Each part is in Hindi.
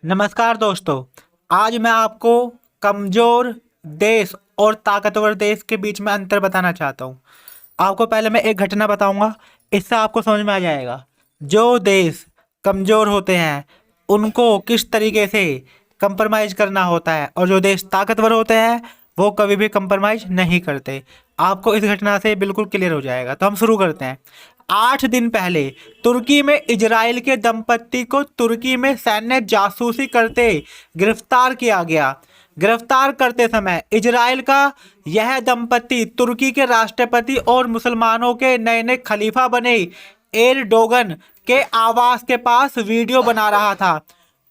नमस्कार दोस्तों। आज मैं आपको कमज़ोर देश और ताकतवर देश के बीच में अंतर बताना चाहता हूँ। आपको पहले मैं एक घटना बताऊँगा, इससे आपको समझ में आ जाएगा। जो देश कमज़ोर होते हैं उनको किस तरीके से कंप्रोमाइज़ करना होता है, और जो देश ताकतवर होते हैं वो कभी भी कंप्रोमाइज़ नहीं करते। आपको इस घटना से बिल्कुल क्लियर हो जाएगा। तो हम शुरू करते हैं। 8 दिन पहले तुर्की में इजराइल के दंपत्ति को तुर्की में सैन्य जासूसी करते गिरफ्तार किया गया। गिरफ्तार करते समय इजराइल का यह दंपत्ति तुर्की के राष्ट्रपति और मुसलमानों के नए नए खलीफा बने एर्डोगन के आवास के पास वीडियो बना रहा था,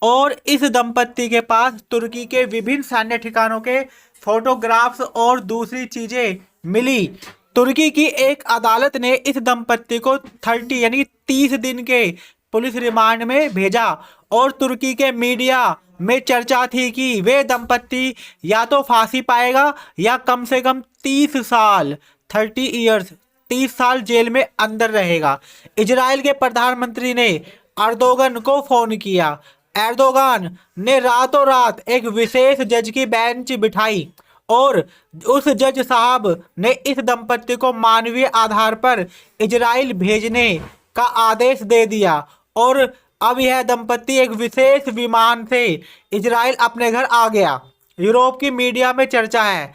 और इस दंपत्ति के पास तुर्की के विभिन्न सैन्य ठिकानों के फोटोग्राफ्स और दूसरी चीजें मिली। तुर्की की एक अदालत ने इस दंपत्ति को 30 दिन के पुलिस रिमांड में भेजा, और तुर्की के मीडिया में चर्चा थी कि वे दंपत्ति या तो फांसी पाएगा या कम से कम 30 साल 30 साल जेल में अंदर रहेगा। इजराइल के प्रधानमंत्री ने अर्दोगन को फोन किया। एर्दोगान ने रातों रात एक विशेष जज की बेंच बिठाई, और उस जज साहब ने इस दंपत्ति को मानवीय आधार पर इजराइल भेजने का आदेश दे दिया, और अब यह दंपत्ति एक विशेष विमान से इजराइल अपने घर आ गया। यूरोप की मीडिया में चर्चा है।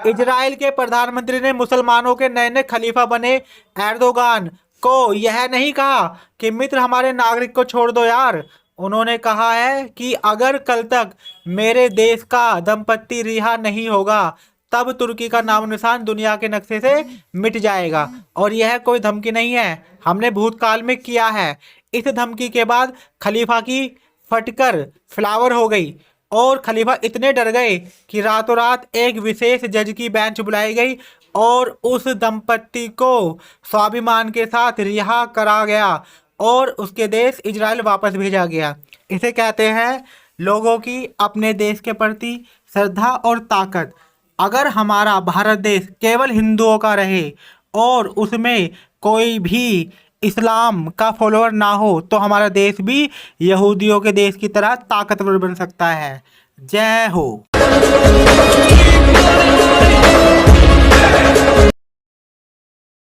इजराइल के प्रधानमंत्री ने मुसलमानों के नए नए खलीफा बने एर्दोगान को यह नहीं कहा कि मित्र हमारे नागरिक को छोड़ दो यार। उन्होंने कहा है कि अगर कल तक मेरे देश का दंपत्ति रिहा नहीं होगा तब तुर्की का नाम निशान दुनिया के नक्शे से मिट जाएगा। और यह कोई धमकी नहीं है, हमने भूतकाल में किया है। इस धमकी के बाद खलीफा की फटकर फ्लावर हो गई, और खलीफा इतने डर गए कि रातों रात एक विशेष जज की बेंच बुलाई गई और उस दंपत्ति को स्वाभिमान के साथ रिहा करा गया, और उसके देश इजराइल वापस भेजा गया। इसे कहते हैं लोगों की अपने देश के प्रति श्रद्धा और ताकत। अगर हमारा भारत देश केवल हिंदुओं का रहे और उसमें कोई भी इस्लाम का फॉलोअर ना हो तो हमारा देश भी यहूदियों के देश की तरह ताकतवर बन सकता है। जय हो।